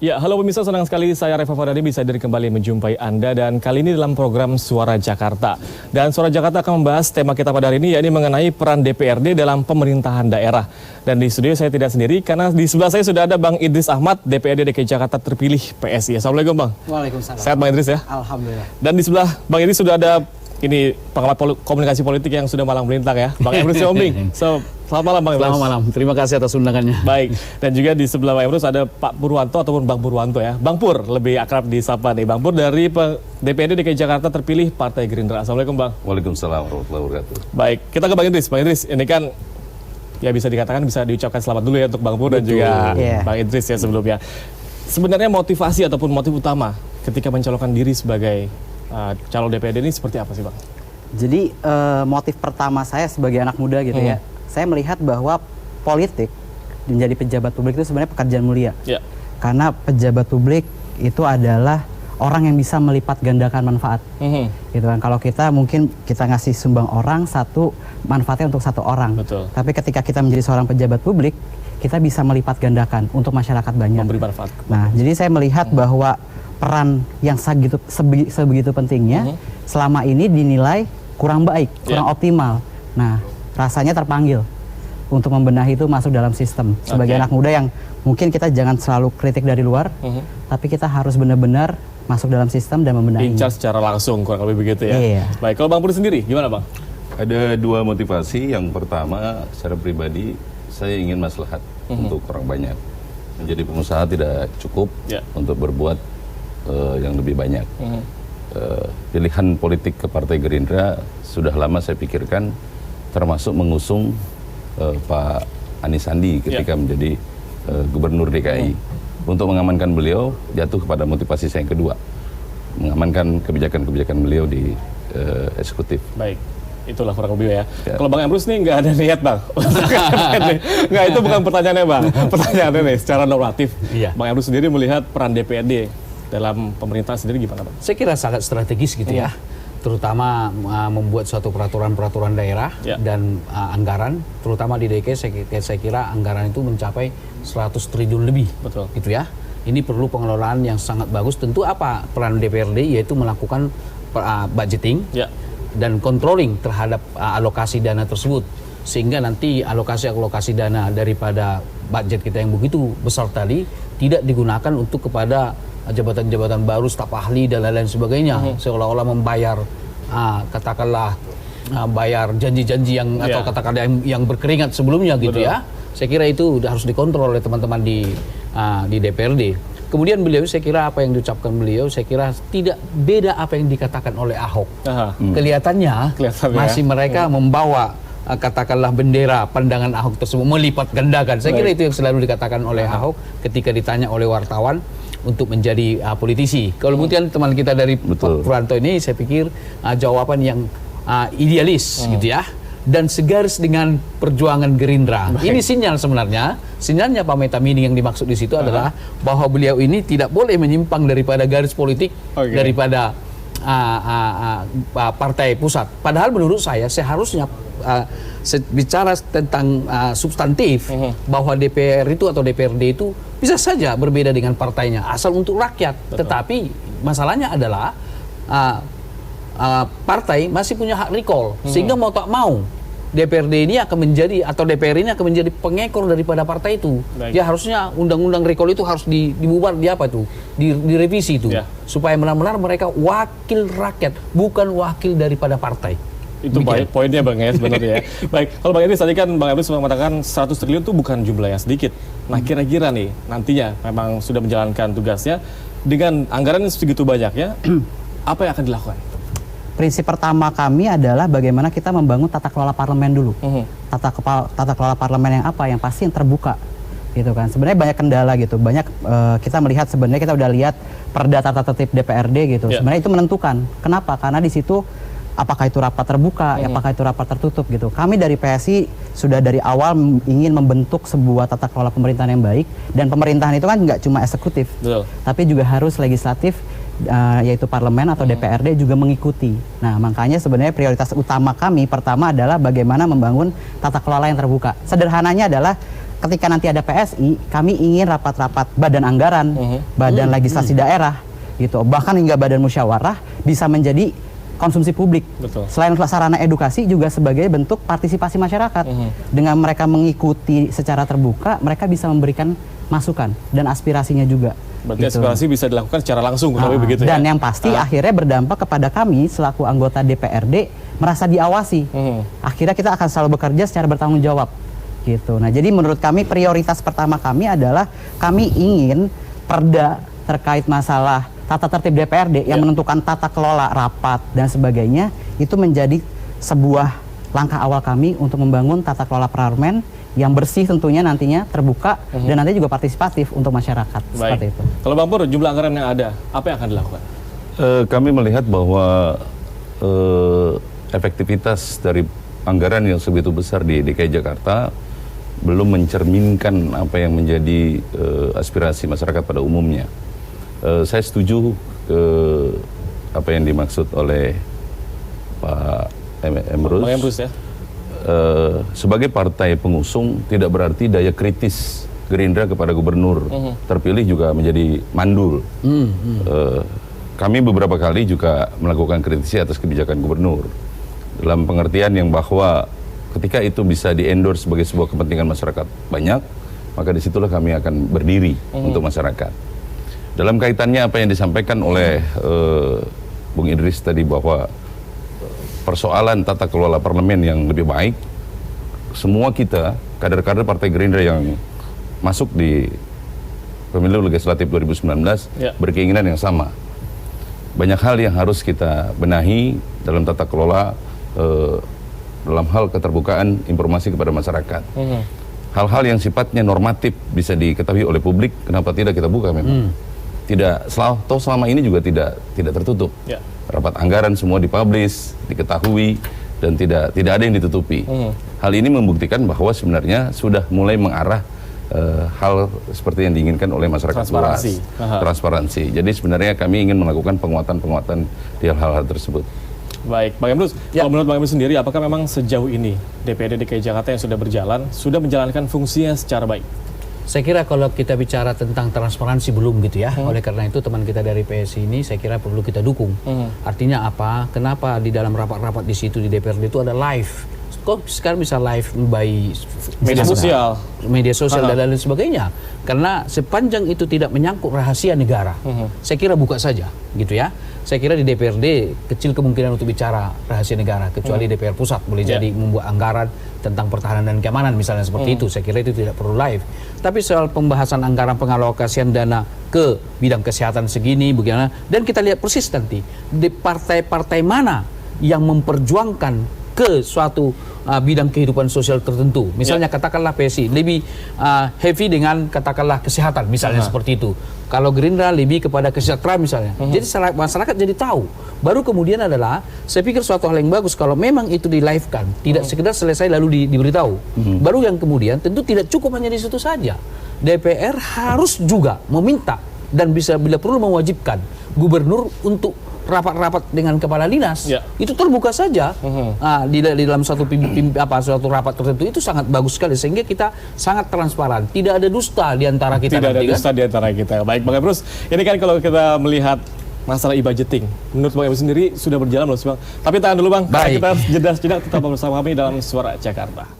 Ya, halo pemirsa, senang sekali saya Reva Fardani bisa hadir kembali menjumpai Anda dan kali ini dalam program Suara Jakarta. Dan Suara Jakarta akan membahas tema kita pada hari ini, yakni mengenai peran DPRD dalam pemerintahan daerah. Dan di studio saya tidak sendiri karena di sebelah saya sudah ada Bang Idris Ahmad, DPRD DKI Jakarta terpilih PSI. Assalamualaikum Bang. Waalaikumsalam. Sehat Bang Idris ya? Alhamdulillah. Dan di sebelah Bang Idris sudah ada ini pengamat komunikasi politik yang sudah malang melintang ya, Bang Emrus Siombing. Selamat malam Bang Emrus. Selamat malam, terima kasih atas undangannya. Baik, dan juga di sebelah Bang Emrus ada Pak Purwanto ataupun Bang Purwanto ya. Bang Pur, lebih akrab disapa nih. Bang Pur dari DPRD DKI Jakarta terpilih Partai Gerindra. Assalamualaikum Bang. Waalaikumsalam warahmatullahi wabarakatuh. Baik, kita ke Bang Idris. Bang Idris, ini kan ya bisa dikatakan bisa diucapkan selamat dulu ya untuk Bang Pur dan juga Bang Idris ya sebelumnya. Sebenarnya motivasi ataupun motif utama ketika mencalonkan diri sebagai calon DPRD ini seperti apa sih Bang? Jadi motif pertama saya sebagai anak muda gitu ya, saya melihat bahwa politik menjadi pejabat publik itu sebenarnya pekerjaan mulia. Ya. Karena pejabat publik itu adalah orang yang bisa melipat gandakan manfaat. Gitu kan. Kalau kita mungkin kita ngasih sumbang orang satu, manfaatnya untuk satu orang. Betul. Tapi ketika kita menjadi seorang pejabat publik, kita bisa melipat gandakan untuk masyarakat banyak. Memberi manfaat. Nah, jadi saya melihat bahwa peran yang sebegitu pentingnya selama ini dinilai kurang baik, kurang optimal. Nah, rasanya terpanggil untuk membenahi itu masuk dalam sistem. Sebagai anak muda yang mungkin kita jangan selalu kritik dari luar, tapi kita harus benar-benar masuk dalam sistem dan membenahi. Incar secara langsung, kurang lebih begitu ya. Iya. Baik, kalau Bang Pur sendiri gimana Bang? Ada dua motivasi. Yang pertama, secara pribadi saya ingin maslahat untuk orang banyak. Menjadi pengusaha tidak cukup untuk berbuat yang lebih banyak. Pilihan politik ke Partai Gerindra sudah lama saya pikirkan, termasuk mengusung Pak Anies Sandi ketika menjadi Gubernur DKI. Untuk mengamankan beliau jatuh kepada motivasi saya yang kedua, mengamankan kebijakan-kebijakan beliau di eksekutif. Baik, itulah kurang lebih ya. Kalau Bang Emrus nih nggak ada niat Bang. Nggak, itu bukan pertanyaannya Bang. Pertanyaannya nih secara normatif. Bang Emrus sendiri melihat peran DPRD dalam pemerintahan sendiri gimana Bang? Saya kira sangat strategis gitu ya, terutama membuat suatu peraturan-peraturan daerah dan anggaran, terutama di DKI saya kira anggaran itu mencapai 100 triliun lebih. Betul. Gitu ya. Ini perlu pengelolaan yang sangat bagus. Tentu apa peran DPRD, yaitu melakukan budgeting dan controlling terhadap alokasi dana tersebut, sehingga nanti alokasi dana daripada budget kita yang begitu besar tadi tidak digunakan untuk kepada jabatan-jabatan baru, staf ahli dan lain-lain sebagainya, seolah-olah membayar katakanlah bayar janji-janji yang atau katakanlah yang berkeringat sebelumnya gitu ya. Saya kira itu harus dikontrol oleh teman-teman di DPRD. Kemudian beliau, saya kira apa yang diucapkan beliau, saya kira tidak beda apa yang dikatakan oleh Ahok. Kelihatannya masih mereka membawa katakanlah bendera pandangan Ahok tersebut, melipat gandakan. Saya kira itu yang selalu dikatakan oleh Ahok ketika ditanya oleh wartawan untuk menjadi politisi. Kalau kemudian teman kita dari Pak Purwanto ini, saya pikir jawaban yang idealis gitu ya, dan segaris dengan perjuangan Gerindra. Ini sinyal sebenarnya, sinyalnya Pak Metamini yang dimaksud di situ adalah bahwa beliau ini tidak boleh menyimpang daripada garis politik daripada partai pusat. Padahal menurut saya seharusnya bicara tentang substantif bahwa DPR itu atau DPRD itu bisa saja berbeda dengan partainya asal untuk rakyat. Tetapi masalahnya adalah partai masih punya hak recall, sehingga mau tak mau DPRD ini akan menjadi atau DPR ini akan menjadi pengekor daripada partai itu. Ya harusnya undang-undang recall itu harus dibubar, direvisi itu, supaya benar-benar mereka wakil rakyat, bukan wakil daripada partai. Itu poinnya Bang ya sebenarnya ya. Baik, kalau Bang Idris tadi kan Bang Idris mengatakan 100 triliun itu bukan jumlah yang sedikit. Nah kira-kira nih nantinya memang sudah menjalankan tugasnya dengan anggaran yang segitu banyak ya, apa yang akan dilakukan? Prinsip pertama kami adalah bagaimana kita membangun tata kelola parlemen dulu. Tata kelola parlemen yang apa? Yang pasti yang terbuka. Gitu kan. Sebenarnya banyak kendala gitu. Banyak kita melihat sebenarnya kita udah lihat perda tata tertib DPRD gitu. Sebenarnya itu menentukan. Kenapa? Karena di situ apakah itu rapat terbuka, apakah itu rapat tertutup gitu. Kami dari PSI sudah dari awal ingin membentuk sebuah tata kelola pemerintahan yang baik, dan pemerintahan itu kan nggak cuma eksekutif, tapi juga harus legislatif, yaitu parlemen atau DPRD juga mengikuti. Nah makanya sebenarnya prioritas utama kami pertama adalah bagaimana membangun tata kelola yang terbuka. Sederhananya adalah ketika nanti ada PSI, kami ingin rapat-rapat badan anggaran, badan legislasi daerah, gitu. Bahkan hingga badan musyawarah bisa menjadi konsumsi publik. Betul. Selain sarana edukasi juga sebagai bentuk partisipasi masyarakat. Dengan mereka mengikuti secara terbuka, mereka bisa memberikan masukan dan aspirasinya juga. Berarti gitu. aspirasi bisa dilakukan secara langsung, kurang lebih begitu Dan ya? yang pasti akhirnya berdampak kepada kami selaku anggota DPRD merasa diawasi. Akhirnya kita akan selalu bekerja secara bertanggung jawab. Gitu. Nah, jadi menurut kami prioritas pertama kami adalah kami ingin perda terkait masalah tata tertib DPRD yang menentukan tata kelola rapat dan sebagainya itu menjadi sebuah langkah awal kami untuk membangun tata kelola parlemen yang bersih tentunya nantinya, terbuka dan nanti juga partisipatif untuk masyarakat. Seperti itu. Kalau Bang Pur, jumlah anggaran yang ada, apa yang akan dilakukan? Kami melihat bahwa efektivitas dari anggaran yang sebegitu besar di DKI Jakarta belum mencerminkan apa yang menjadi aspirasi masyarakat pada umumnya. Saya setuju apa yang dimaksud oleh Pak Emrus. Bang Emrus ya? Sebagai partai pengusung tidak berarti daya kritis Gerindra kepada gubernur terpilih juga menjadi mandul. Kami beberapa kali juga melakukan kritisi atas kebijakan gubernur dalam pengertian yang bahwa ketika itu bisa di-endorse sebagai sebuah kepentingan masyarakat banyak, maka disitulah kami akan berdiri untuk masyarakat. Dalam kaitannya apa yang disampaikan oleh Bung Idris tadi bahwa persoalan tata kelola parlemen yang lebih baik, semua kita, kader-kader Partai Gerindra yang masuk di pemilu legislatif 2019 berkeinginan yang sama. Banyak hal yang harus kita benahi dalam tata kelola dalam hal keterbukaan informasi kepada masyarakat. Hal-hal yang sifatnya normatif bisa diketahui oleh publik, kenapa tidak kita buka memang? Tidak, selama ini juga tidak tertutup. Rapat anggaran semua dipublish, diketahui, dan tidak ada yang ditutupi. Hal ini membuktikan bahwa sebenarnya sudah mulai mengarah hal seperti yang diinginkan oleh masyarakat luas. Transparansi. Jadi sebenarnya kami ingin melakukan penguatan-penguatan di hal-hal tersebut. Baik, Bang Emrus, kalau menurut Bang Emrus sendiri, apakah memang sejauh ini DPRD DKI Jakarta yang sudah berjalan, sudah menjalankan fungsinya secara baik? Saya kira kalau kita bicara tentang transparansi belum gitu ya. Oleh karena itu teman kita dari PSI ini saya kira perlu kita dukung. Artinya apa? Kenapa di dalam rapat-rapat di situ di DPRD itu ada live? Kok sekarang bisa live by media sosial dan lain sebagainya? Karena sepanjang itu tidak menyangkut rahasia negara, saya kira buka saja gitu ya. Saya kira di DPRD kecil kemungkinan untuk bicara rahasia negara, kecuali DPR pusat boleh jadi membuat anggaran tentang pertahanan dan keamanan misalnya seperti itu. Saya kira itu tidak perlu live. Tapi soal pembahasan anggaran pengalokasian dana ke bidang kesehatan segini bagaimana, dan kita lihat persis nanti di partai-partai mana yang memperjuangkan ke suatu bidang kehidupan sosial tertentu. Misalnya katakanlah PSI lebih heavy dengan katakanlah kesehatan misalnya seperti itu. Kalau Gerindra lebih kepada kesejahteraan misalnya. Jadi masyarakat jadi tahu. Baru kemudian adalah saya pikir suatu hal yang bagus kalau memang itu di-live-kan, tidak sekedar selesai lalu diberitahu. Baru yang kemudian tentu tidak cukup hanya di situ saja. DPR harus juga meminta dan bisa bila perlu mewajibkan gubernur untuk rapat-rapat dengan kepala dinas itu terbuka saja di dalam suatu rapat tertentu itu sangat bagus sekali sehingga kita sangat transparan, tidak ada dusta di antara kita. Tidak ada dusta di antara kita. Baik, Bang Emrus, ini kan kalau kita melihat masalah e-budgeting, menurut Bang Emrus sendiri sudah berjalan belum sih, Bang? Tapi tahan dulu, Bang. Kita jeda sejenak, tetap bersama kami dalam Suara Jakarta.